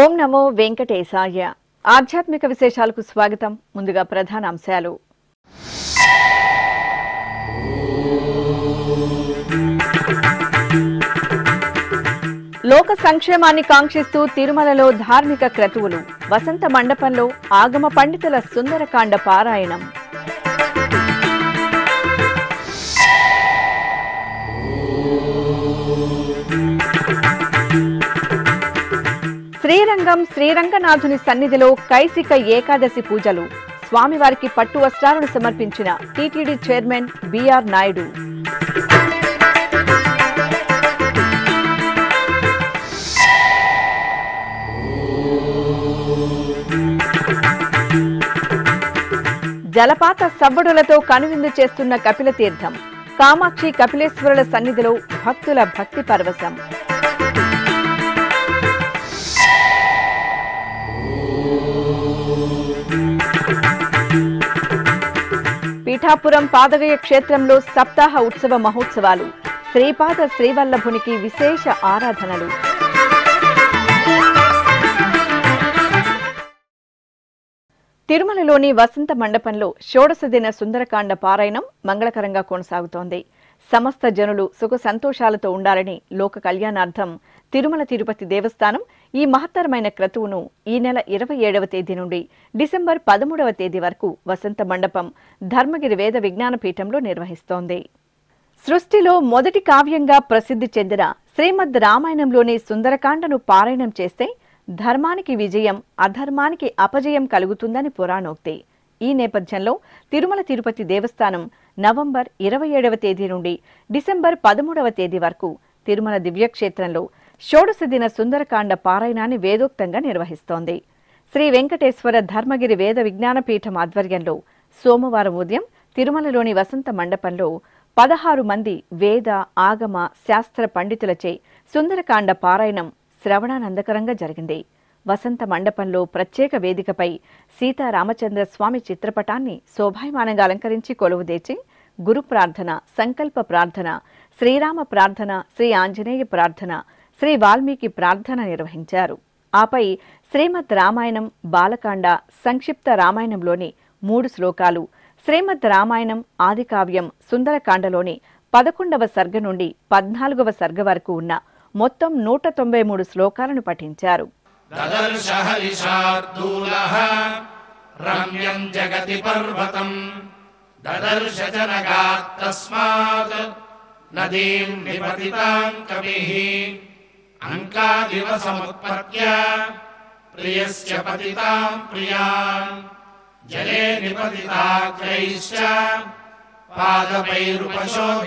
ఓం నమో వెంకటేశాయ. ఆధ్యాత్మిక విశేషాలకు స్వాగతం. ముందుగా ప్రధాన అంశాలు. లోక సంక్షేమాన్ని కాంక్షిస్తూ తిరుమలలో ధార్మిక క్రతువులు. వసంత మండపంలో ఆగమ పండితుల సుందరకాండ పారాయణం. శ్రీరంగం శ్రీరంగనాథుని సన్నిధిలో కైసిక ఏకాదశి పూజలు. స్వామివారికి పట్టు వస్త్రాలను సమర్పించిన టీటీడీ చైర్మన్ బిఆర్ నాయుడు. జలపాత సవ్వడులతో కనువిందు చేస్తున్న కపిల తీర్థం. కామాక్షి కపిలేశ్వరుల సన్నిధిలో భక్తుల భక్తి పరవశం. పీఠాపురం పాదగయ క్షేత్రంలో సప్తాహ ఉత్సవ మహోత్సవాలు. శ్రీపాద శ్రీవల్లభునికి విశేష ఆరాధనలు. తిరుమలలోని వసంత మండపంలో షోడశ దిన సుందరకాండ పారాయణం మంగళకరంగా కొనసాగుతోంది. సమస్త జనులు సుఖ సంతోషాలతో ఉండాలని లోక కళ్యాణార్థం తిరుమల తిరుపతి దేవస్థానం ఈ మహత్తరమైన క్రతువును ఈ నెల 27వ తేదీ నుండి డిసెంబర్ 13వ తేదీ వరకు వసంత మండపం ధర్మగిరి వేద విజ్ఞాన పీఠంలో నిర్వహిస్తోంది. సృష్టిలో మొదటి కావ్యంగా ప్రసిద్ధి చెందిన శ్రీమద్ రామాయణంలోని సుందరకాండను పారాయణం చేస్తే ధర్మానికి విజయం, అధర్మానికి అపజయం కలుగుతుందని పురాణోక్తి. ఈ నేపథ్యంలో తిరుమల తిరుపతి దేవస్థానం నవంబర్ 27వ తేదీ నుండి డిసెంబర్ 13వ తేదీ వరకు తిరుమల దివ్యక్షేత్రంలో షోడశ దిన సుందరకాండ పారాయణాన్ని వేదోక్తంగా నిర్వహిస్తోంది. శ్రీ వెంకటేశ్వర ధర్మగిరి వేద విజ్ఞాన పీఠం ఆధ్వర్యంలో సోమవారం ఉదయం తిరుమలలోని వసంత మండపంలో 16 మంది వేద, ఆగమ, శాస్త్ర పండితులచే సుందరకాండ పారాయణం శ్రవణానందకరంగా జరిగింది. వసంత మండపంలో ప్రత్యేక వేదికపై సీతారామచంద్ర స్వామి చిత్రపటాన్ని శోభాయమానంగా అలంకరించి కొలువుదీర్చి గురు ప్రార్థన, సంకల్ప ప్రార్థన, శ్రీరామ ప్రార్థన, శ్రీ ఆంజనేయ ప్రార్థన, శ్రీ వాల్మీకి ప్రార్థన నిర్వహించారు. ఆపై శ్రీమద్ రామాయణం బాలకాండ సంక్షిప్త రామాయణంలోని 3 శ్లోకాలు, శ్రీమద్ రామాయణం ఆదికావ్యం సుందరకాండలోని 11వ సర్గ నుండి 14వ సర్గ వరకు ఉన్న మొత్తం 193 శ్లోకాలను పఠించారు. దదర్శ హరిశార్దూలః రమ్యం జగతి పర్వతం దదర్శ జనగాత్ తస్మాత్ నదీం నిపతితాం కవిః అంకాదివ సముత్పత్య ప్రియస్య పతితాం ప్రియాం జలే నిపతితాగ్రైశ్చ పాదపైరుపశోభితాం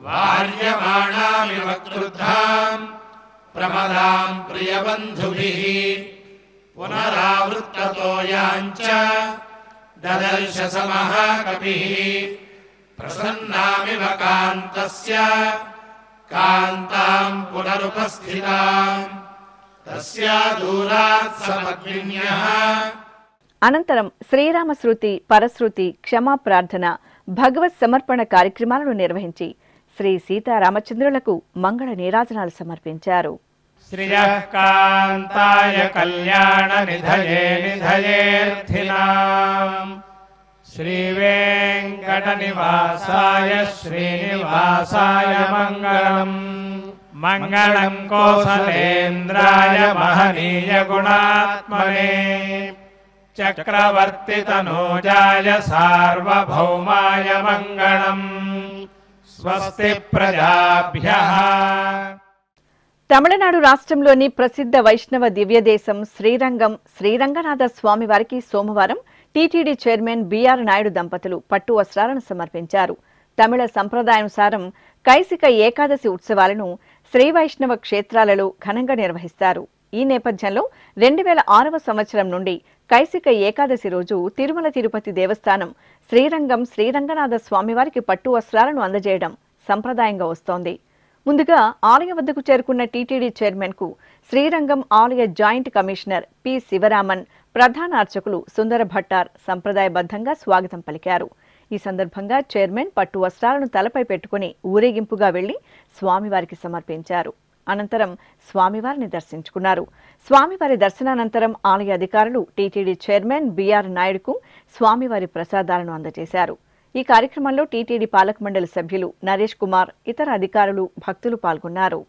వార్యమాణామివ క్రుద్ధాం ప్రమదాం ప్రియబంధుభిః పునరావృత్తతో యాంచ దదర్శ సమహాకపిః ప్రసన్నామివ కాంతస్య కాంతాం పునరుపస్థితాం తస్యా దూరాత్ సమగ్నిన్యః. అనంతరం శ్రీరామశ్రుతి, పరశ్రుతి, క్షమా ప్రార్థన, భగవత్ సమర్పణ కార్యక్రమాలను నిర్వహించి శ్రీ సీతారామచంద్రులకు మంగళ నీరాజనాలు సమర్పించారు. శ్రియః కాంతాయ కళ్యాణ నిధయే నిధయేర్థినాం శ్రీ వెంకట నివాసాయ శ్రీనివాసాయ మంగళం. మంగళం కోసలేంద్రాయ మహనీయ గుణాత్మనే చక్రవర్తి తనూజాయ సార్వభౌమాయ మంగళం. స్వస్తి ప్రజాభ్యః. తమిళనాడు రాష్ట్రంలోని ప్రసిద్ధ వైష్ణవ దివ్యదేశం శ్రీరంగం శ్రీరంగనాథ స్వామి వారికి సోమవారం టీటీడీ చైర్మన్ బిఆర్ నాయుడు దంపతులు పట్టు వస్త్రాలను సమర్పించారు. తమిళ సంప్రదాయానుసారం కైసిక ఏకాదశి ఉత్సవాలను శ్రీ వైష్ణవ క్షేత్రాలలో ఘనంగా నిర్వహిస్తారు. ఈ నేపథ్యంలో 2006వ సంవత్సరం నుండి కైసిక ఏకాదశి రోజు తిరుమల తిరుపతి దేవస్థానం శ్రీరంగం శ్రీరంగనాథ స్వామివారికి పట్టు వస్త్రాలను అందజేయడం సంప్రదాయంగా వస్తోంది. ముందుగా ఆలయ వద్దకు చేరుకున్న టీటీడీ చైర్మన్ కు శ్రీరంగం ఆలయ జాయింట్ కమిషనర్ పి శివరామన్, ప్రధాన అర్చకులు సుందర భట్టార్ సంప్రదాయబద్ధంగా స్వాగతం పలికారు. ఈ సందర్భంగా చైర్మన్ పట్టు వస్త్రాలను తలపై పెట్టుకుని ఊరేగింపుగా వెళ్లి స్వామివారికి సమర్పించారు. అనంతరం స్వామివారిని దర్శించుకున్నారు. స్వామివారి దర్శనానంతరం ఆలయ అధికారులు టీటీడీ చైర్మన్ బిఆర్ నాయుడుకు స్వామివారి ప్రసాదాలను అందజేశారు. ఈ కార్యక్రమంలో టీటీడీ పాలక మండలి సభ్యులు నరేష్ కుమార్, ఇతర అధికారులు, భక్తులు పాల్గొన్నారు.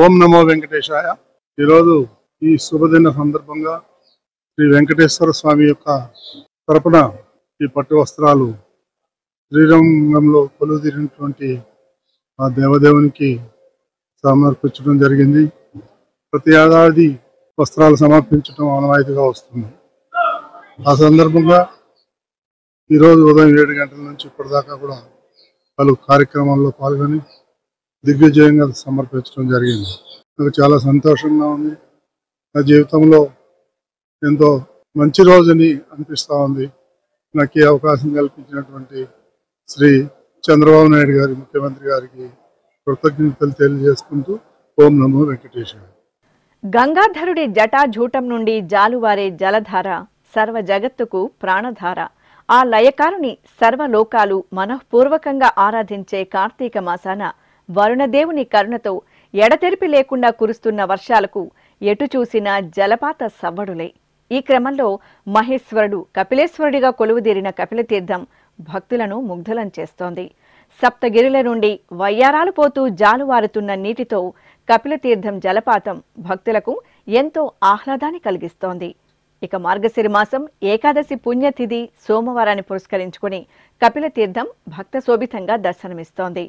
ఓం నమో వెంకటేశాయ. ఈరోజు ఈ శుభదిన సందర్భంగా శ్రీ వెంకటేశ్వర స్వామి యొక్క తరపున ఈ పట్టు వస్త్రాలు శ్రీరంగంలో కొలువుదీరినటువంటి ఆ దేవదేవునికి సమర్పించడం జరిగింది. ప్రతి ఏడాది వస్త్రాలు సమర్పించడం ఆనవాయితీగా వస్తుంది. ఆ సందర్భంగా ఈరోజు ఉదయం 7 గంటల నుంచి ఇప్పటిదాకా కూడా పలు కార్యక్రమాల్లో పాల్గొని దిగ్విజయంగా సమర్పించడం జరిగింది. నాకు చాలా సంతోషంగా ఉంది. నా జీవితంలో ఎంతో మంచి రోజుని అనిపిస్తూ ఉంది. నాకు ఈ అవకాశం కల్పించినటువంటి శ్రీ చంద్రబాబు నాయుడు గారి, ముఖ్యమంత్రి గారికి కృతజ్ఞతలు తెలియజేసుకుంటూ ఓం నమో వెంకటేశ్వర. గంగాధరుడి జటాజూటం నుండి జాలువారే జలధార, సర్వ జగత్తుకు ప్రాణధార. ఆ లయకారుని సర్వలోకాలు మనఃపూర్వకంగా ఆరాధించే కార్తీక మాసాన వరుణదేవుని కరుణతో ఎడతెరిపి లేకుండా కురుస్తున్న వర్షాలకు ఎటు చూసినా జలపాత సవ్వడులే. ఈ క్రమంలో మహేశ్వరుడు కపిలేశ్వరుడిగా కొలువుదీరిన కపిలతీర్థం భక్తులను ముగ్ధులం చేస్తోంది. సప్తగిరుల నుండి వయ్యారాలు పోతూ జాలువారుతున్న నీటితో కపిలతీర్థం జలపాతం భక్తులకు ఎంతో ఆహ్లాదాన్ని కలిగిస్తోంది. ఇక మార్గశిర మాసం ఏకాదశి పుణ్యతిథి సోమవారాన్ని పురస్కరించుకుని కపిలతీర్థం భక్త శోభితంగా దర్శనమిస్తోంది.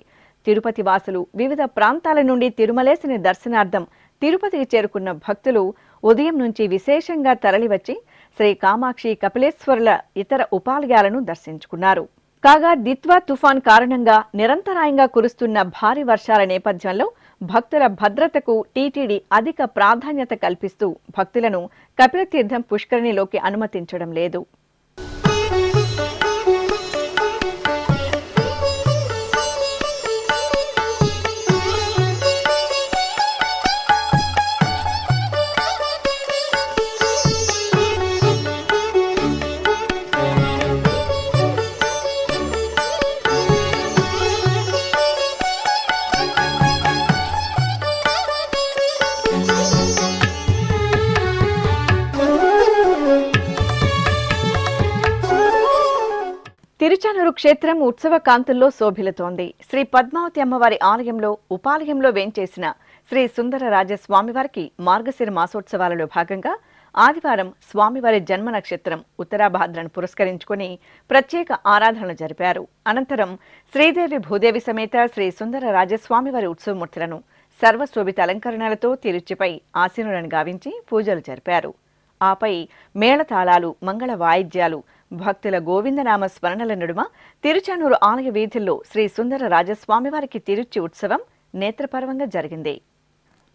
తిరుపతి వాసులు వివిధ ప్రాంతాల నుండి తిరుమలేశుని దర్శనార్థం తిరుపతికి చేరుకున్న భక్తులు ఉదయం నుంచి విశేషంగా తరలివచ్చి శ్రీ కామాక్షి, కపిలేశ్వరుల ఇతర ఉపాలయాలను దర్శించుకున్నారు. కాగా దిత్వా తుఫాన్ కారణంగా నిరంతరాయంగా కురుస్తున్న భారీ వర్షాల నేపథ్యంలో భక్తుల భద్రతకు టీటీడీ అధిక ప్రాధాన్యత కల్పిస్తూ భక్తులను కపిలతీర్థం పుష్కరిణిలోకి అనుమతించడం లేదు. తిరుచానూరు క్షేత్రం ఉత్సవ కాంతుల్లో శోభిల్లుతోంది. శ్రీ పద్మావతి అమ్మవారి ఆలయంలో ఉపాలయంలో వేంచేసిన శ్రీ సుందర రాజ స్వామివారికి మార్గశిర మాసోత్సవాలలో భాగంగా ఆదివారం స్వామివారి జన్మ నక్షత్రం ఉత్తరాభాద్రను పురస్కరించుకుని ప్రత్యేక ఆరాధనలు జరిపారు. అనంతరం శ్రీదేవి భూదేవి సమేత శ్రీ సుందర రాజస్వామివారి ఉత్సవమూర్తులను సర్వశోభిత అలంకరణలతో తిరుచిపై ఆసీనులను గావించి పూజలు జరిపారు. ఆపై మేళతాళాలు, మంగళ వాయిద్యాలు, భక్తుల గోవిందనామ స్మరణల నడుమ తిరుచానూరు ఆలయ వీధుల్లో శ్రీ సుందర రాజస్వామివారికి తిరుచి ఉత్సవం నేత్రపర్వంగా జరిగింది.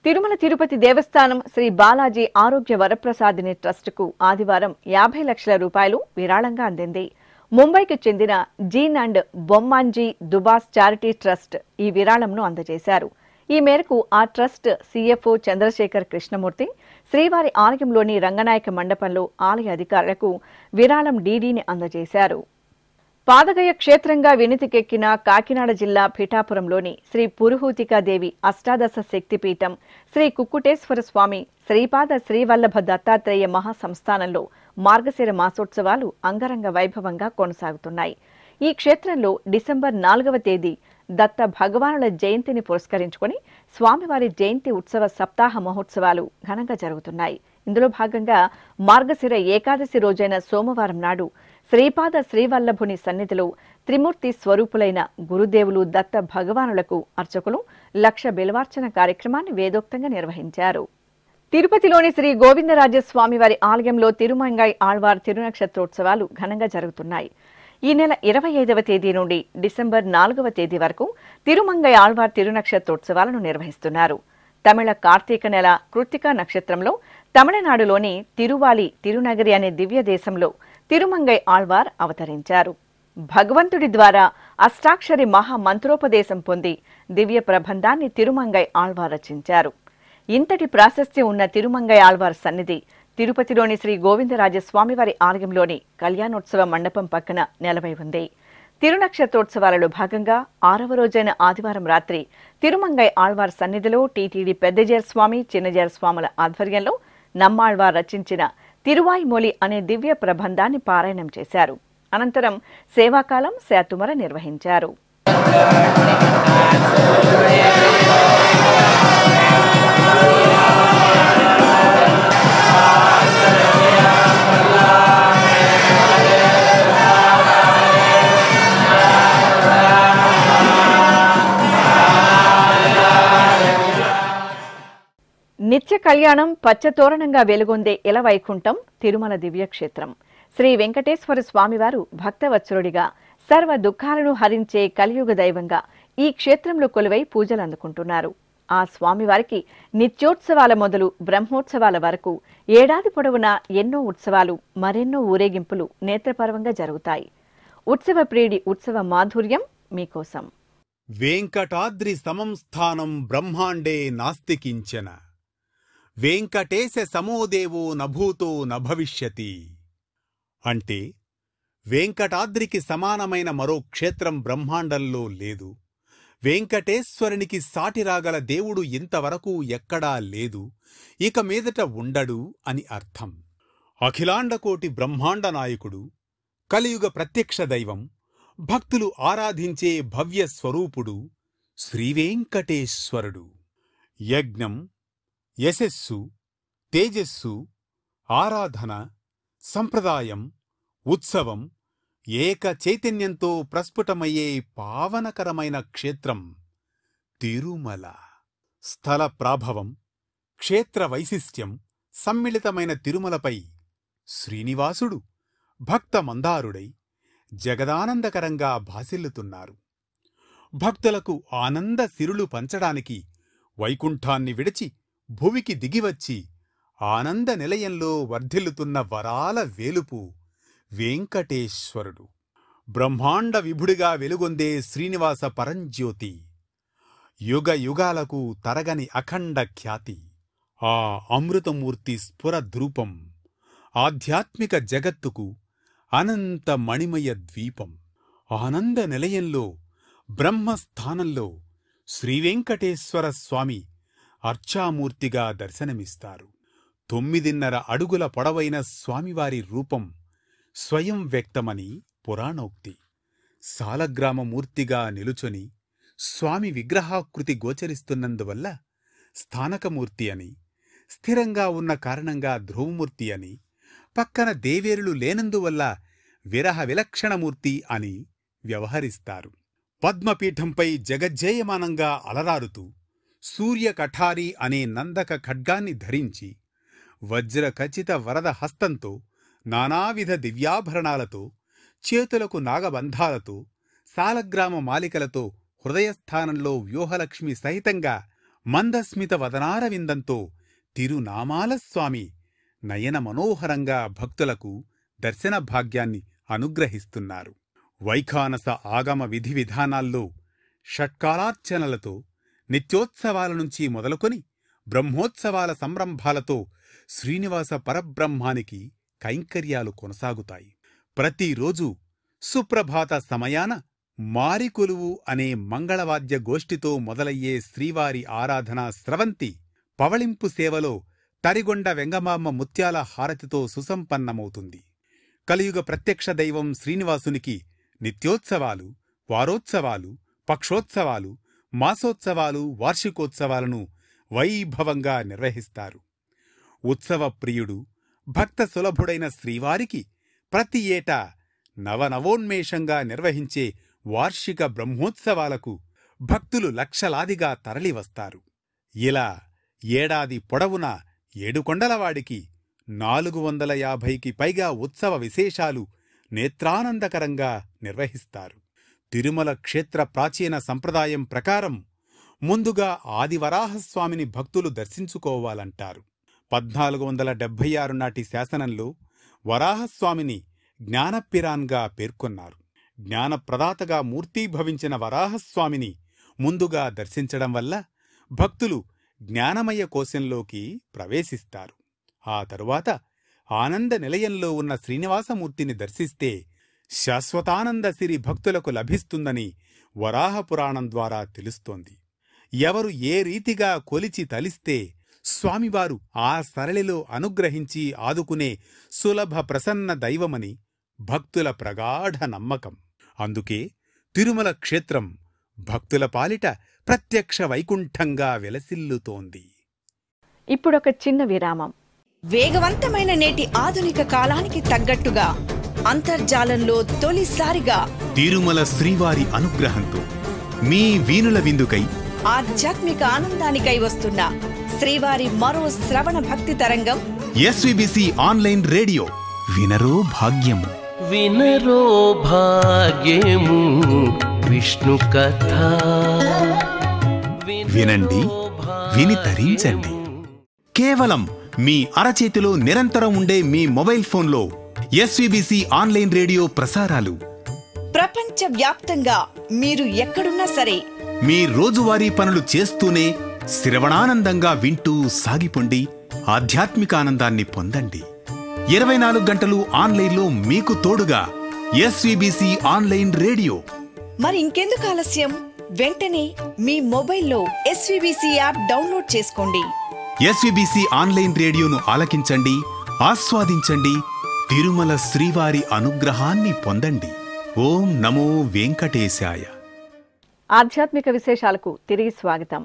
తిరుమల తిరుపతి దేవస్థానం శ్రీ బాలాజీ ఆరోగ్య వరప్రసాదిని ట్రస్టుకు ఆదివారం 50 లక్షల రూపాయలు విరాళంగా అందింది. ముంబైకి చెందిన జీన్ and Bomanji Dubash charity trust ఈ విరాళంను అందజేశారు. ఈ మేరకు ఆ ట్రస్ట్ సిఎఫ్ఓ చంద్రశేఖర్ కృష్ణమూర్తి శ్రీవారి ఆలయంలోని రంగనాయక మండపంలో ఆలయ అధికారులకు విరాళం డీడీని అందజేశారు. పాదగయ క్షేత్రంగా వినితికెక్కిన కాకినాడ జిల్లా పిఠాపురంలోని శ్రీ పురుహూతికాదేవి అష్టాదశ శక్తిపీఠం శ్రీ కుక్కుటేశ్వర స్వామి శ్రీపాద శ్రీవల్లభ దత్తాత్రేయ మహాసంస్థానంలో మార్గశిర మాసోత్సవాలు అంగరంగ వైభవంగా కొనసాగుతున్నాయి. ఈ క్షేత్రంలో డిసెంబర్ 4వ తేదీ దత్త భగవానుల జయంతిని పురస్కరించుకుని స్వామివారి జయంతి ఉత్సవ సప్తాహ మహోత్సవాలు ఘనంగా జరుగుతున్నాయి. ఇందులో భాగంగా మార్గశిర ఏకాదశి రోజైన సోమవారం నాడు శ్రీపాద శ్రీవల్లభుని సన్నిధిలో త్రిమూర్తి స్వరూపులైన గురుదేవులు దత్త భగవానులకు అర్చకులు 1,00,000 బిల్వార్చన కార్యక్రమాన్ని వేదోక్తంగా నిర్వహించారు. తిరుపతిలోని శ్రీ గోవిందరాజస్వామివారి ఆలయంలో తిరుమంగై ఆళ్వార్ తిరునక్షత్రోత్సవాలు ఘనంగా జరుగుతున్నాయి. ఈ నెల 25వ తేదీ నుండి డిసెంబర్ 4వ తేదీ వరకు తిరుమంగై ఆళ్వార్ తిరునక్షత్రోత్సవాలను నిర్వహిస్తున్నారు. తమిళ కార్తీక నెల కృత్తికా నక్షత్రంలో తమిళనాడులోని తిరువాలి తిరునగరి అనే దివ్య దేశంలో తిరుమంగై ఆళ్వార్ అవతరించారు. భగవంతుడి ద్వారా అష్టాక్షరి మహామంత్రోపదేశం పొంది దివ్య ప్రబంధాన్ని తిరుమంగై ఆళ్వార్ రచించారు. ఇంతటి ప్రాశస్త్యం ఉన్న తిరుమంగై ఆళ్వార్ సన్నిధి తిరుపతిలోని శ్రీ గోవిందరాజస్వామివారి ఆలయంలోని కళ్యాణోత్సవ మండపం పక్కన నెలవై ఉంది. తిరునక్షత్రోత్సవాలలో భాగంగా 6వ రోజైన ఆదివారం రాత్రి తిరుమంగై ఆళ్వార్ సన్నిధిలో టీటీడీ పెద్దజేర్ స్వామి చిన్నజేర్ స్వాముల ఆధ్వర్యంలో నమ్మాళ్వార్ రచించిన తిరువాయిమొలి అనే దివ్య ప్రబంధాన్ని పారాయణం చేశారు. అనంతరం సేవాకాలం సేతుమర నిర్వహించారు. నిత్య కళ్యాణం పచ్చతోరణంగా వెలుగొందే ఇలవైకుంఠం తిరుమల దివ్యక్షేత్రం. శ్రీ వెంకటేశ్వర స్వామివారు భక్తవత్సరుడిగా సర్వ దుఃఖాలను హరించే కలియుగ దైవంగా ఈ క్షేత్రంలో కొలువై పూజలు అందుకుంటున్నారు. ఆ స్వామివారికి నిత్యోత్సవాల మొదలు బ్రహ్మోత్సవాల వరకు ఏడాది పొడవునా ఎన్నో ఉత్సవాలు మరెన్నో ఊరేగింపులు నేత్రపర్వంగా జరుగుతాయి. ఉత్సవ ప్రియుడి ఉత్సవ మాధుర్యం మీకోసం. వెంకటాద్రి సమం స్థానం బ్రహ్మాండే నాస్తి కించన వెంకటేశ సమోదేవో నభూతో నభవిష్యతి. అంటే వెంకటాద్రికి సమానమైన మరో క్షేత్రం బ్రహ్మాండంలో లేదు. వెంకటేశ్వరునికి సాటిరాగల దేవుడు ఇంతవరకు ఎక్కడా లేదు, ఇక మీదట ఉండడు అని అర్థం. అఖిలాండకోటి బ్రహ్మాండ నాయకుడు, కలియుగ ప్రత్యక్ష దైవం, భక్తులు ఆరాధించే భవ్య స్వరూపుడు శ్రీవేంకటేశ్వరుడు. యజ్ఞం, యశస్సు, తేజస్సు, ఆరాధన, సంప్రదాయం, ఉత్సవం ఏక చైతన్యంతో ప్రస్ఫుటమయ్యే పావనకరమైన క్షేత్రం తిరుమల. స్థల ప్రాభవం, క్షేత్ర వైశిష్ట్యం సమ్మిళితమైన తిరుమలపై శ్రీనివాసుడు భక్త మందారుడై జగదానందకరంగా భాసిల్లుతున్నారు. భక్తులకు ఆనంద సిరులు పంచడానికి వైకుంఠాన్ని విడిచి భువికి దిగివచ్చి ఆనంద నిలయంలో వర్ధిల్లుతున్న వరాల వేలుపు వెంకటేశ్వరుడు. బ్రహ్మాండ విభుడిగా వెలుగొందే శ్రీనివాస పరంజ్యోతి. యుగ యుగాలకు తరగని అఖండ ఖ్యాతి. ఆ అమృతమూర్తి స్ఫురద్రూపం ఆధ్యాత్మిక జగత్తుకు అనంత మణిమయ ద్వీపం. ఆనంద నిలయంలో బ్రహ్మస్థానంలో శ్రీవెంకటేశ్వర స్వామి అర్చామూర్తిగా దర్శనమిస్తారు. 9.5 అడుగుల పొడవైన స్వామివారి రూపం స్వయం వ్యక్తమని పురాణోక్తి. సాలగ్రామమూర్తిగా నిలుచొని స్వామి విగ్రహాకృతి గోచరిస్తున్నందువల్ల స్థానకమూర్తి అని, స్థిరంగా ఉన్న కారణంగా ధ్రువమూర్తి అని, పక్కన దేవేరులు లేనందువల్ల విరహ విలక్షణమూర్తి అని వ్యవహరిస్తారు. పద్మపీఠంపై జగజ్జేయమానంగా అలరారుతూ సూర్యకఠారి అనే నందక ఖడ్గాన్ని ధరించి వజ్రఖచిత వరద హస్తంతో నానావిధ దివ్యాభరణాలతో చేతులకు నాగబంధాలతో సాలగ్రామ మాలికలతో హృదయస్థానంలో వ్యూహలక్ష్మి సహితంగా మందస్మిత వదనారవిందంతో తిరునామాల స్వామి నయన మనోహరంగా భక్తులకు దర్శన భాగ్యాన్ని అనుగ్రహిస్తున్నారు. వైఖానస ఆగమ విధి విధానాల్లో షట్కాలార్చనలతో నిత్యోత్సవాల నుంచి మొదలుకొని బ్రహ్మోత్సవాల సంరంభాలతో శ్రీనివాస పరబ్రహ్మానికి కైంకర్యాలు కొనసాగుతాయి. ప్రతిరోజు సుప్రభాత సమయాన మారికొలువు అనే మంగళవాద్య గోష్ఠితో మొదలయ్యే శ్రీవారి ఆరాధనా స్రవంతి పవళింపు సేవలో తరిగొండ వెంగమాంబ ముత్యాల హారతితో సుసంపన్నమవుతుంది. కలియుగ ప్రత్యక్ష దైవం శ్రీనివాసునికి నిత్యోత్సవాలు, వారోత్సవాలు, పక్షోత్సవాలు, మాసోత్సవాలు, వార్షికోత్సవాలను వైభవంగా నిర్వహిస్తారు. ఉత్సవ ప్రియుడు, భక్త సులభుడైన శ్రీవారికి ప్రతి ఏటా నవనవోన్మేషంగా నిర్వహించే వార్షిక బ్రహ్మోత్సవాలకు భక్తులు లక్షలాదిగా తరలివస్తారు. ఇలా ఏడాది పొడవునా ఏడుకొండలవాడికి 450కి పైగా ఉత్సవ విశేషాలు నేత్రానందకరంగా నిర్వహిస్తారు. తిరుమల క్షేత్ర ప్రాచీన సంప్రదాయం ప్రకారం ముందుగా ఆదివరాహస్వామిని భక్తులు దర్శించుకోవాలంటారు. 1476 నాటి శాసనంలో వరాహస్వామిని జ్ఞానపిరాన్గా పేర్కొన్నారు. జ్ఞానప్రదాతగా మూర్తీభవించిన వరాహస్వామిని ముందుగా దర్శించడం వల్ల భక్తులు జ్ఞానమయ కోశంలోకి ప్రవేశిస్తారు. ఆ తరువాత ఆనంద నిలయంలో ఉన్న శ్రీనివాసమూర్తిని దర్శిస్తే శాశ్వతానందసిరి భక్తులకు లభిస్తుందని వరాహపురాణం ద్వారా తెలుస్తోంది. ఎవరు ఏ రీతిగా కొలిచి తలిస్తే స్వామివారు ఆ సరళిలో అనుగ్రహించి ఆదుకునే సులభ ప్రసన్న దైవమని భక్తుల ప్రగాఢ నమ్మకం. అందుకే తిరుమల క్షేత్రం భక్తుల పాలిట ప్రత్యక్ష వైకుంఠంగా వెలసిల్లుతోంది. ఇప్పుడొక చిన్న విరామం. వేగవంతమైన నేటి ఆధునిక కాలానికి తగ్గట్టుగా అంతర్జాలంలో తొలిసారిగా తిరుమల శ్రీవారి అనుగ్రహంతో మీ వీనుల విందుకై ఆధ్యాత్మిక ఆనందానికై వస్తున్న శ్రీవారి మరో శ్రవణ భక్తి తరంగం ఎస్వీబీసీ ఆన్లైన్ రేడియో. వినరో భాగ్యము, వినరో భాగ్యము విష్ణు కథ. వినండి, విని తరించండి. కేవలం మీ అరచేతిలో నిరంతరం ఉండే మీ మొబైల్ ఫోన్లో ఎస్వీబీసీ ఆన్లైన్ రేడియో ప్రసారాలు ప్రపంచ వ్యాప్తంగా మీరు ఎక్కడున్నా సరే మీ రోజువారీ పనులు చేస్తూనే శ్రవణానందంగా వింటూ సాగిపోండి. ఆధ్యాత్మికానందాన్ని పొందండి. 24 గంటలు ఆన్లైన్లో మీకు తోడుగా ఎస్వీబీసీ ఆన్లైన్ రేడియో. మరి ఇంకెందుకు ఆలస్యం? వెంటనే మీ మొబైల్లో ఎస్వీబీసీ యాప్ డౌన్లోడ్ చేసుకోండి. ఎస్వీబీసీ ఆన్లైన్ రేడియోను ఆలకించండి, ఆస్వాదించండి. తిరుమల శ్రీవారి అనుగ్రహాన్ని పొందండి. ఓం నమో వెంకటేశాయ. ఆధ్యాత్మిక విశేషాలకు తిరిగి స్వాగతం.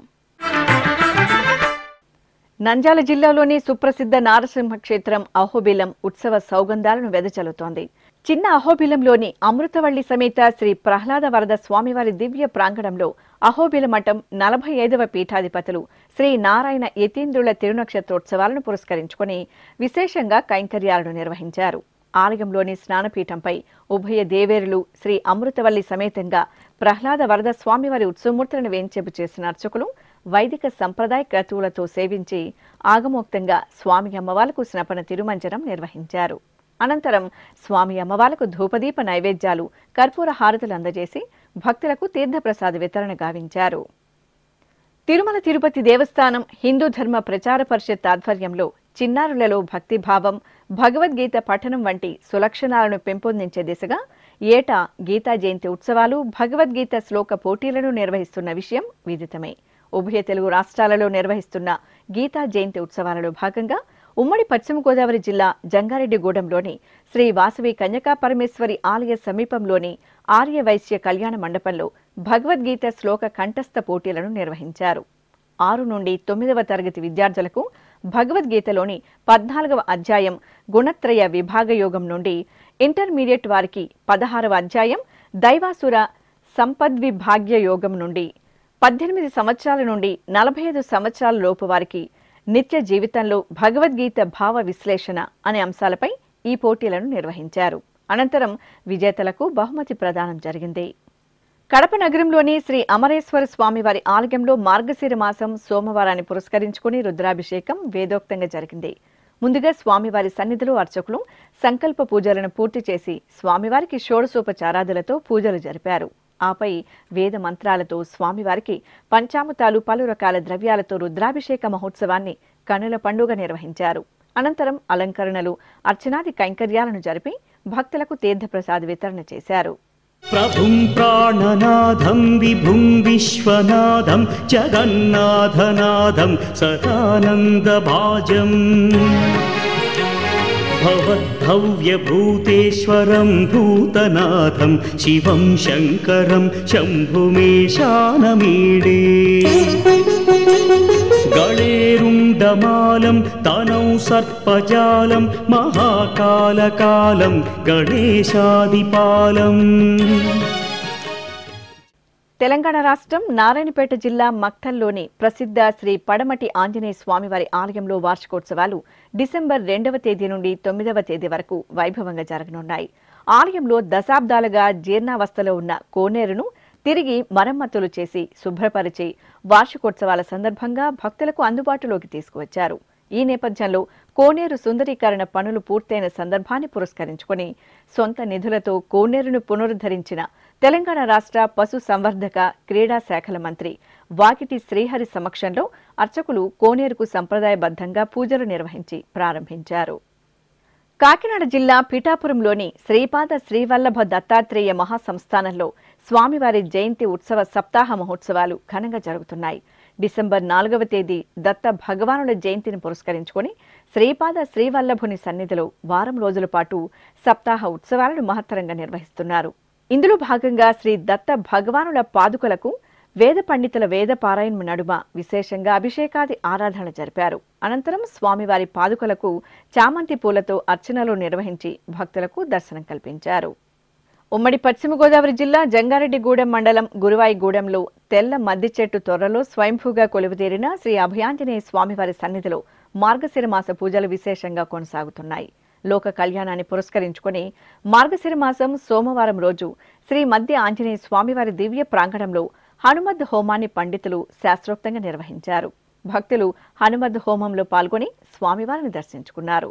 నంద్యాల జిల్లాలోని సుప్రసిద్ధ నారసింహ క్షేత్రం అహోబిలం ఉత్సవ సౌగంధాలను వెదజల్లుతోంది. చిన్న అహోబిలంలోని అమృతవల్లి సమేత శ్రీ ప్రహ్లాద వరద స్వామివారి దివ్య ప్రాంగణంలో అహోబిల మఠం 45వ పీఠాధిపతులు శ్రీ నారాయణ యతీంద్రుల తిరునక్షత్రోత్సవాలను పురస్కరించుకుని విశేషంగా కైంకర్యాలను నిర్వహించారు. ఆలయంలోని స్నానపీఠంపై ఉభయ దేవేరులు శ్రీ అమృతవల్లి సమేతంగా ప్రహ్లాద వరద స్వామివారి ఉత్సవమూర్తులను వేంచేపు చేసిన అర్చకులు వైదిక సంప్రదాయ క్రతువులతో సేవించి ఆగమోక్తంగా స్వామి అమ్మవార్లకు స్నపన తిరుమంజనం నిర్వహించారు. అనంతరం స్వామి అమ్మవార్లకు ధూపదీప నైవేద్యాలు, కర్పూర హారతులు అందజేసి భక్తులకు తీర్థప్రసాద వితరణ గావించారు. తిరుమల తిరుపతి దేవస్థానం హిందూ ధర్మ ప్రచార పరిషత్ ఆధ్వర్యంలో చిన్నారులలో భక్తిభావం, భగవద్గీత పఠనం వంటి సులక్షణాలను పెంపొందించే దిశగా ఏటా గీతా జయంతి ఉత్సవాలు, భగవద్గీత శ్లోక పోటీలను నిర్వహిస్తున్న విషయం విదితమే. ఉభయ తెలుగు రాష్ట్రాలలో నిర్వహిస్తున్న గీతా జయంతి ఉత్సవాలలో భాగంగా ఉమ్మడి పశ్చిమ గోదావరి జిల్లా జంగారెడ్డిగూడెంలోని శ్రీ వాసవి కన్యకా పరమేశ్వరి ఆలయ సమీపంలోని ఆర్య వైశ్య కళ్యాణ మండపంలో భగవద్గీత శ్లోక కంఠస్థ పోటీలను నిర్వహించారు. 6 నుండి 9వ తరగతి విద్యార్థులకు భగవద్గీతలోని 14వ అధ్యాయం గుణత్రయ విభాగ యోగం నుండి, ఇంటర్మీడియట్ వారికి 16వ అధ్యాయం దైవాసుర సంపద్విభాగ్య యోగం నుండి, 18 సంవత్సరాల నుండి 45 సంవత్సరాల లోపు వారికి నిత్య జీవితంలో భగవద్గీత భావ విశ్లేషణ అనే అంశాలపై ఈ పోటీలను నిర్వహించారు. అనంతరం విజేతలకు బహుమతి ప్రదానం జరిగింది. కడప నగరంలోని శ్రీ అమరేశ్వర స్వామివారి ఆలయంలో మార్గశిర మాసం సోమవారాన్ని పురస్కరించుకుని రుద్రాభిషేకం వేదోక్తంగా జరిగింది. ముందుగా స్వామివారి సన్నిధిలో అర్చకులు సంకల్ప పూజలను పూర్తి చేసి స్వామివారికి షోడశోపచారాదులతో పూజలు జరిపారు. ఆపై వేద మంత్రాలతో స్వామివారికి పంచామృతాలు, పలు రకాల ద్రవ్యాలతో రుద్రాభిషేక మహోత్సవాన్ని కనుల పండుగ నిర్వహించారు. అనంతరం అలంకరణలు, అర్చనాది కైంకర్యాలను జరిపి భక్తులకు తీర్థప్రసాద వితరణ చేశారు. ప్రభుం ప్రాణనాథం విభుం విశ్వనాథం జగన్నాథనాథం సదానందభాజం భవద్భవ్యభూతేశ్వరం భూతనాథం శివం శంకరం శంభుమేశానమీడే గళేరుండమాలం తనౌ सर्पजालं महाकालकालं गणेशादिपालम् తెలంగాణ రాష్ట్రం నారాయణపేట జిల్లా మక్తల్లోని ప్రసిద్ధ శ్రీ పడమటి ఆంజనేయ స్వామివారి ఆలయంలో వార్షికోత్సవాలు డిసెంబర్ 2వ తేదీ నుండి 9వ తేదీ వరకు వైభవంగా జరగనున్నాయి. ఆలయంలో దశాబ్దాలుగా జీర్ణావస్థలో ఉన్న కోనేరును తిరిగి మరమ్మతులు చేసి శుభ్రపరిచి వార్షికోత్సవాల సందర్భంగా భక్తులకు అందుబాటులోకి తీసుకువచ్చారు. ఈ నేపథ్యంలో కోనేరు సుందరీకరణ పనులు పూర్తయిన సందర్భాన్ని పురస్కరించుకుని సొంత నిధులతో కోనేరును పునరుద్ధరించిన తెలంగాణ రాష్ట్ర పశు సంవర్ధక క్రీడా శాఖల మంత్రి వాకిటి శ్రీహరి సమక్షంలో అర్చకులు కోనేరుకు సంప్రదాయబద్ధంగా పూజలు నిర్వహించి ప్రారంభించారు. కాకినాడ జిల్లా పిఠాపురంలోని శ్రీపాద శ్రీవల్లభ దత్తాత్రేయ మహాసంస్థానంలో స్వామివారి జయంతి ఉత్సవ సప్తాహ మహోత్సవాలు ఘనంగా జరుగుతున్నాయి. డిసెంబర్ 4వ తేదీ దత్త భగవానుల జయంతిని పురస్కరించుకుని శ్రీపాద శ్రీవల్లభుని సన్నిధిలో వారం రోజుల పాటు సప్తాహ ఉత్సవాలను మహత్తరంగా నిర్వహిస్తున్నారు. ఇందులో భాగంగా శ్రీ దత్త భగవానుల పాదుకలకు వేద పండితుల వేద పారాయణం నడుమ విశేషంగా అభిషేకాది ఆరాధన జరిపారు. అనంతరం స్వామివారి పాదుకలకు చామంతి పూలతో అర్చనలు నిర్వహించి భక్తులకు దర్శనం కల్పించారు. ఉమ్మడి పశ్చిమ గోదావరి జిల్లా జంగారెడ్డిగూడెం మండలం గురువాయిగూడెంలో తెల్ల మద్ది చెట్టు తొర్రలో స్వయంభూగా కొలువుదీరిన శ్రీ అభయాంజనేయ స్వామివారి సన్నిధిలో మార్గశిర మాస పూజలు విశేషంగా కొనసాగుతున్నాయి. లోక కళ్యాణాన్ని పురస్కరించుకుని మార్గశిర మాసం సోమవారం రోజు శ్రీ మద్ది ఆంజనేయ స్వామివారి దివ్య ప్రాంగణంలో హనుమద్ హోమాన్ని పండితులు శాస్త్రోక్తంగా నిర్వహించారు. భక్తులు హనుమద్ హోమంలో పాల్గొని స్వామివారిని దర్శించుకున్నారు.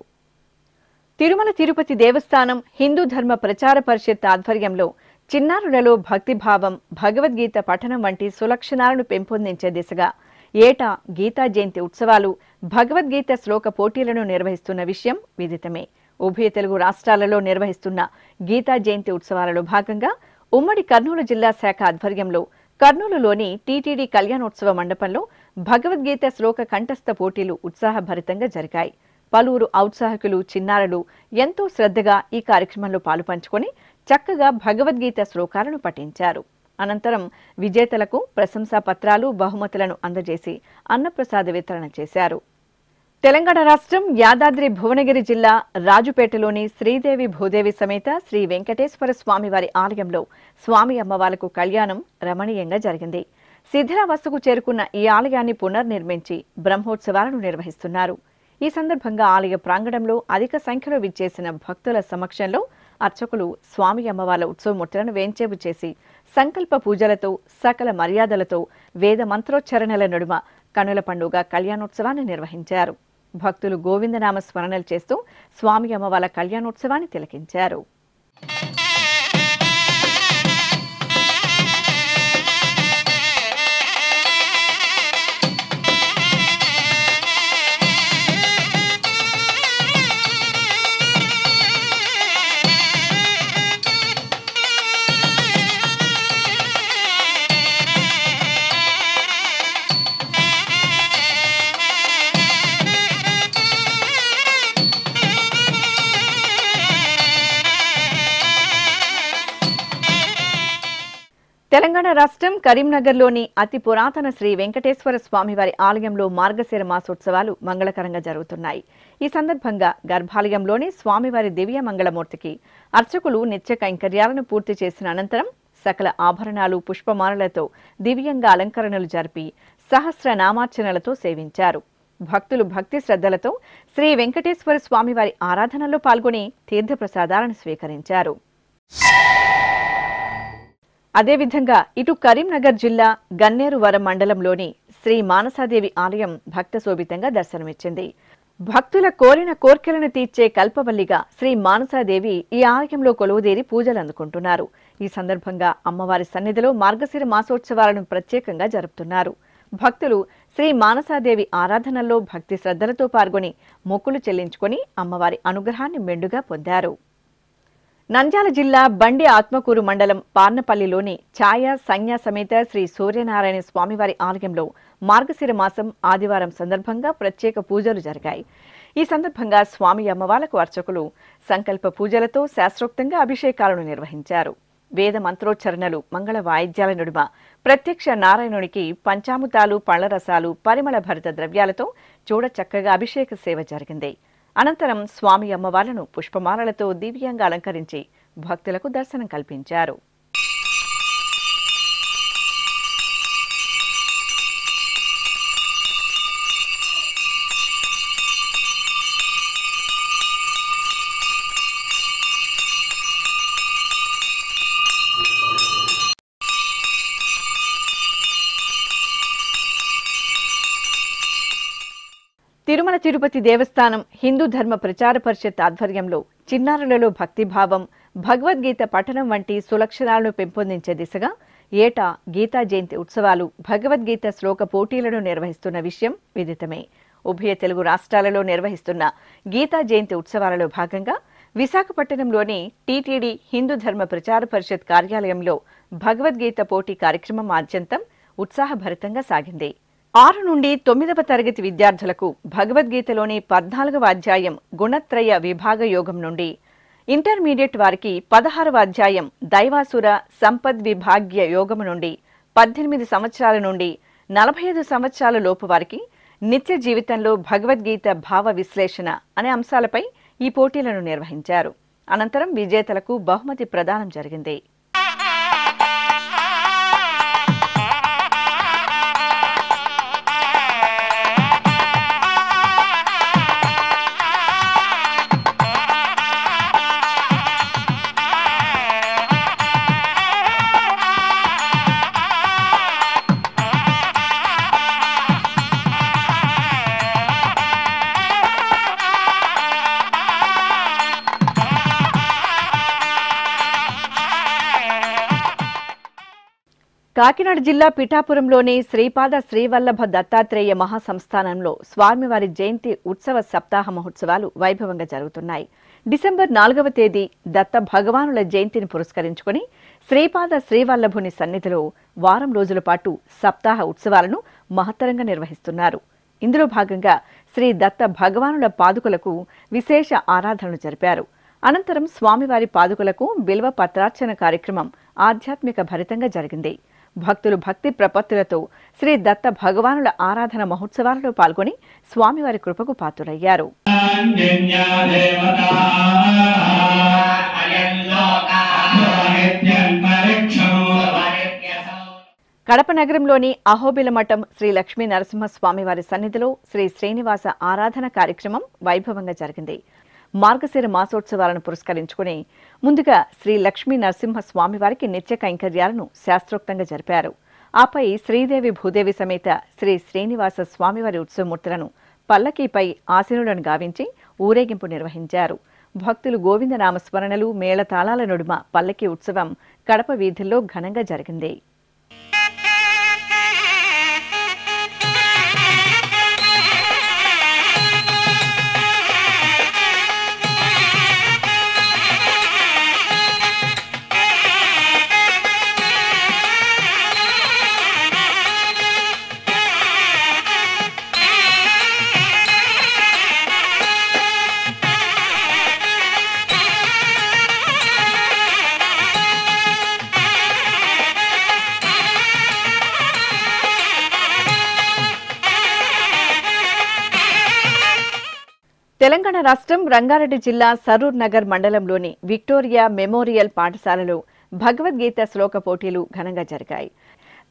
తిరుమల తిరుపతి దేవస్థానం హిందూ ధర్మ ప్రచార పరిషత్ ఆధ్వర్యంలో చిన్నారులలో భక్తిభావం, భగవద్గీత పఠనం వంటి సులక్షణాలను పెంపొందించే దిశగా ఏటా గీతా జయంతి ఉత్సవాలు, భగవద్గీత శ్లోక పోటీలను నిర్వహిస్తున్న విషయం విదితమే. ఉభయ తెలుగు రాష్ట్రాలలో నిర్వహిస్తున్న గీతా జయంతి ఉత్సవాలలో భాగంగా ఉమ్మడి కర్నూలు జిల్లా శాఖ ఆధ్వర్యంలో కర్నూలులోని టీటీడీ కళ్యాణోత్సవ మండపంలో భగవద్గీత శ్లోక కంఠస్థ పోటీలు ఉత్సాహభరితంగా జరిగాయి. పలువురు ఔత్సాహకులు, చిన్నారులు ఎంతో శ్రద్ధగా ఈ కార్యక్రమంలో పాలుపంచుకొని చక్కగా భగవద్గీత శ్లోకాలను పఠించారు. అనంతరం విజేతలకు ప్రశంసా పత్రాలు, బహుమతులను అందజేసి అన్నప్రసాద వితరణ చేశారు. తెలంగాణ రాష్ట్రం యాదాద్రి భువనగిరి జిల్లా రాజుపేటలోని శ్రీదేవి భూదేవి సమేత శ్రీ వెంకటేశ్వర స్వామివారి ఆలయంలో స్వామి అమ్మవార్లకు కళ్యాణం రమణీయంగా జరిగింది. శిథిలావస్థకు చేరుకున్న ఈ ఆలయాన్ని పునర్నిర్మించి బ్రహ్మోత్సవాలను నిర్వహిస్తున్నారు. ఈ సందర్భంగా ఆలయ ప్రాంగణంలో అధిక సంఖ్యలో విచ్చేసిన భక్తుల సమక్షంలో అర్చకులు స్వామి అమ్మవార్ల ఉత్సవమూర్తులను వేంచేపు చేసి సంకల్ప పూజలతో, సకల మర్యాదలతో, వేద మంత్రోచ్చరణల నడుమ కనుల పండుగ కళ్యాణోత్సవాన్ని నిర్వహించారు. భక్తులు గోవిందనామ స్మరణలు చేస్తూ స్వామి అమ్మవార్ల కళ్యాణోత్సవాన్ని తిలకించారు. తెలంగాణ రాష్ట్రం కరీంనగర్లోని అతి పురాతన శ్రీ వెంకటేశ్వర స్వామివారి ఆలయంలో మార్గశిర మాసోత్సవాలు మంగళకరంగా జరుగుతున్నాయి. ఈ సందర్భంగా గర్భాలయంలోని స్వామివారి దివ్య మంగళమూర్తికి అర్చకులు నిత్య కైంకర్యాలను పూర్తి చేసిన అనంతరం సకల ఆభరణాలు, పుష్పమాలలతో దివ్యంగా అలంకరణలు జరిపి సహస్ర నామార్చనలతో సేవించారు. భక్తులు భక్తి శ్రద్ధలతో శ్రీ వెంకటేశ్వర స్వామివారి ఆరాధనలో పాల్గొని తీర్థప్రసాదాలను స్వీకరించారు. అదేవిధంగా ఇటు కరీంనగర్ జిల్లా గన్నేరువరం మండలంలోని శ్రీ మానసాదేవి ఆలయం భక్త శోభితంగా దర్శనమిచ్చింది. భక్తుల కోరిన కోర్కెలను తీర్చే కల్పవల్లిగా శ్రీ మానసాదేవి ఈ ఆలయంలో కొలువుదీరి పూజలు అందుకుంటున్నారు. ఈ సందర్భంగా అమ్మవారి సన్నిధిలో మార్గశిర మాసోత్సవాలను ప్రత్యేకంగా జరుపుతున్నారు. భక్తులు శ్రీ మానసాదేవి ఆరాధనల్లో భక్తి శ్రద్ధలతో పాల్గొని మొక్కులు చెల్లించుకొని అమ్మవారి అనుగ్రహాన్ని మెండుగా పొందారు. నంద్యాల జిల్లా బండి ఆత్మకూరు మండలం పార్నపల్లిలోని ఛాయ సంజ్ఞ సమేత శ్రీ సూర్యనారాయణ స్వామివారి ఆలయంలో మార్గశిర మాసం ఆదివారం సందర్భంగా ప్రత్యేక పూజలు జరిగాయి. ఈ సందర్భంగా స్వామి అమ్మవార్లకు అర్చకులు సంకల్ప పూజలతో శాస్త్రోక్తంగా అభిషేకాలను నిర్వహించారు. వేద మంత్రోచ్చరణలు, మంగళ వాయిద్యాల నడుమ ప్రత్యక్ష నారాయణునికి పంచామృతాలు, పళ్లరసాలు, పరిమళ భరిత ద్రవ్యాలతో చూడచక్కగా అభిషేక సేవ జరిగింది. అనంతరం స్వామి అమ్మవార్లను పుష్పమాలలతో దివ్యంగా అలంకరించి భక్తులకు దర్శనం కల్పించారు. తిరుమల తిరుపతి దేవస్థానం హిందూ ధర్మ ప్రచార పరిషత్ ఆధ్వర్యంలో చిన్నారులలో భక్తిభావం, భగవద్గీత పఠనం వంటి సులక్షణాలను పెంపొందించే దిశగా ఏటా గీతా జయంతి ఉత్సవాలు, భగవద్గీత శ్లోక పోటీలను నిర్వహిస్తున్న విషయం విదితమే. ఉభయ తెలుగు రాష్ట్రాలలో నిర్వహిస్తున్న గీతా జయంతి ఉత్సవాలలో భాగంగా విశాఖపట్నంలోని టీటీడీ హిందూ ధర్మ ప్రచార పరిషత్ కార్యాలయంలో భగవద్గీత పోటీ కార్యక్రమం ఆద్యంతం ఉత్సాహభరితంగా సాగింది. 6 నుండి 9వ తరగతి విద్యార్థులకు భగవద్గీతలోని 14వ అధ్యాయం గుణత్రయ విభాగ యోగం నుండి, ఇంటర్మీడియట్ వారికి 16వ అధ్యాయం దైవాసుర సంపద్ విభాగ్య యోగం నుండి, 18 సంవత్సరాల నుండి 45 సంవత్సరాల లోపు వారికి నిత్య జీవితంలో భగవద్గీత భావ విశ్లేషణ అనే అంశాలపై ఈ పోటీలను నిర్వహించారు. అనంతరం విజేతలకు బహుమతి ప్రదానం జరిగింది. కాకినాడ జిల్లా పిఠాపురంలోని శ్రీపాద శ్రీవల్లభ దత్తాత్రేయ మహాసంస్థానంలో స్వామివారి జయంతి ఉత్సవ సప్తాహ మహోత్సవాలు వైభవంగా జరుగుతున్నాయి. డిసెంబర్ 4వ తేదీ దత్త భగవానుల జయంతిని పురస్కరించుకుని శ్రీపాద శ్రీవల్లభుని సన్నిధిలో వారం రోజుల పాటు సప్తాహ ఉత్సవాలను మహత్తరంగా నిర్వహిస్తున్నారు. ఇందులో భాగంగా శ్రీ దత్త భగవానుల పాదుకలకు విశేష ఆరాధనలు జరిపారు. అనంతరం స్వామివారి పాదుకలకు బిల్వ పత్రార్చన కార్యక్రమం ఆధ్యాత్మిక భరితంగా జరిగింది. భక్తులు భక్తి ప్రపత్తులతో శ్రీ దత్త భగవానుల ఆరాధన మహోత్సవాలలో పాల్గొని స్వామివారి కృపకు పాత్రులయ్యారు. కడప నగరంలోని అహోబిల మఠం శ్రీ లక్ష్మీ నరసింహస్వామివారి సన్నిధిలో శ్రీ శ్రీనివాస ఆరాధన కార్యక్రమం వైభవంగా జరిగింది. మార్గశిర మాసోత్సవాలను పురస్కరించుకుని ముందుగా శ్రీ లక్ష్మీ నరసింహ స్వామివారికి నిత్య కైంకర్యాలను శాస్త్రోక్తంగా జరిపారు. ఆపై శ్రీదేవి భూదేవి సమేత శ్రీ శ్రీనివాస స్వామివారి ఉత్సవమూర్తులను పల్లకీపై ఆసీనులను గావించి ఊరేగింపు నిర్వహించారు. భక్తులు గోవిందనామస్మరణలు, మేళతాళాల నడుమ పల్లకీ ఉత్సవం కడప వీధుల్లో ఘనంగా జరిగింది. తెలంగాణ రాష్ట్రం రంగారెడ్డి జిల్లా సరూర్ నగర్ మండలంలోని విక్టోరియా మెమోరియల్ పాఠశాలలో భగవద్గీత శ్లోక పోటీలు ఘనంగా జరిగాయి.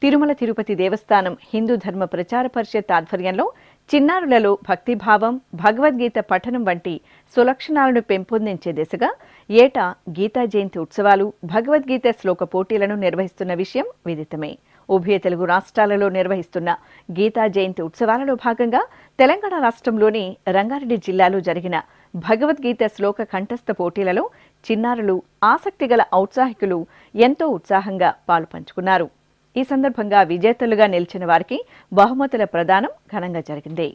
తిరుమల తిరుపతి దేవస్థానం హిందూ ధర్మ ప్రచార పరిషత్ ఆధ్వర్యంలో చిన్నారులలో భక్తిభావం, భగవద్గీత పఠనం వంటి సులక్షణాలను పెంపొందించే దిశగా ఏటా గీతా జయంతి ఉత్సవాలు, భగవద్గీత శ్లోక పోటీలను నిర్వహిస్తున్న విషయం విదితమే. ఉభయ తెలుగు రాష్ట్రాలలో నిర్వహిస్తున్న గీతా జయంతి ఉత్సవాలలో భాగంగా తెలంగాణ రాష్ట్రంలోని రంగారెడ్డి జిల్లాలో జరిగిన భగవద్గీత శ్లోక కంఠస్థ పోటీలలో చిన్నారులు, ఆసక్తిగల ఔత్సాహికులు ఎంతో ఉత్సాహంగా పాలుపంచుకున్నారు. ఈ సందర్భంగా విజేతలుగా నిలిచిన వారికి బహుమతుల ప్రదానం ఘనంగా జరిగింది.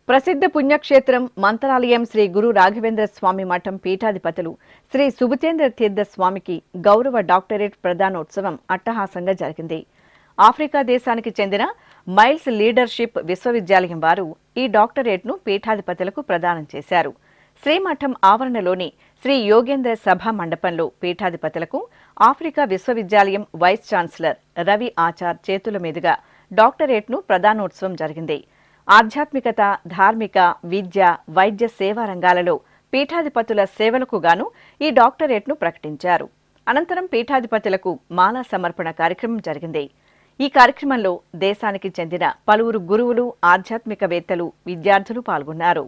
ప్రసిద్ధ పుణ్యక్షేత్రం మంత్రాలయం శ్రీ గురు రాఘవేంద్ర స్వామి మఠం పీఠాధిపతులు శ్రీ సుబుతేంద్ర తీర్థ స్వామికి గౌరవ డాక్టరేట్ ప్రదానోత్సవం అట్టహాసంగా జరిగింది. ఆఫ్రికా దేశానికి చెందిన మైల్స్ లీడర్షిప్ విశ్వవిద్యాలయం వారు ఈ డాక్టరేట్ను పీఠాధిపతులకు ప్రదానం చేశారు. శ్రీమఠం ఆవరణలోని శ్రీ యోగేంద్ర సభా మండపంలో పీఠాధిపతులకు ఆఫ్రికా విశ్వవిద్యాలయం వైస్ ఛాన్సలర్ రవి ఆచార్ చేతుల మీదుగా డాక్టరేట్ను ప్రదానోత్సవం జరిగింది. ఆధ్యాత్మికత, ధార్మిక, విద్య, వైద్య సేవా రంగాలలో పీఠాధిపతుల సేవలకు గాను ఈ డాక్టరేట్ను ప్రకటించారు. అనంతరం పీఠాధిపతులకు మాలా సమర్పణ కార్యక్రమం జరిగింది. ఈ కార్యక్రమంలో దేశానికి చెందిన పలువురు గురువులు, ఆధ్యాత్మికవేత్తలు, విద్యార్థులు పాల్గొన్నారు.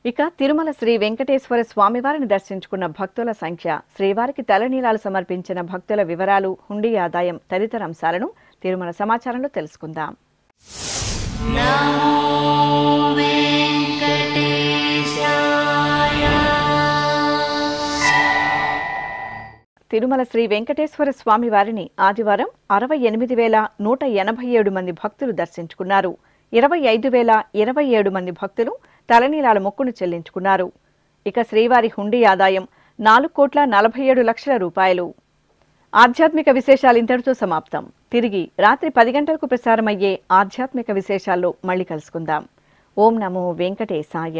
ఇక తిరుమల శ్రీ వెంకటేశ్వర స్వామివారిని దర్శించుకున్న భక్తుల సంఖ్య, శ్రీవారికి తలనీలాలు సమర్పించిన భక్తుల వివరాలు, హుండీ ఆదాయం తదితర అంశాలను తిరుమల సమాచారంలో తెలుసుకుందాం. తిరుమల శ్రీ వెంకటేశ్వర స్వామివారిని ఆదివారం 68,187 మంది భక్తులు దర్శించుకున్నారు. 25,027 మంది భక్తులు తలనీలాల మొక్కును చెల్లించుకున్నారు. ఇక శ్రీవారి హుండీ ఆదాయం 4,47,00,000 రూపాయలు. ఆధ్యాత్మిక విశేషాలు ఇంతటితో సమాప్తం. తిరిగి రాత్రి 10 గంటలకు ప్రసారమయ్యే ఆధ్యాత్మిక విశేషాల్లో మళ్ళీ కలుసుకుందాం. ఓం నమో వెంకటేశాయ.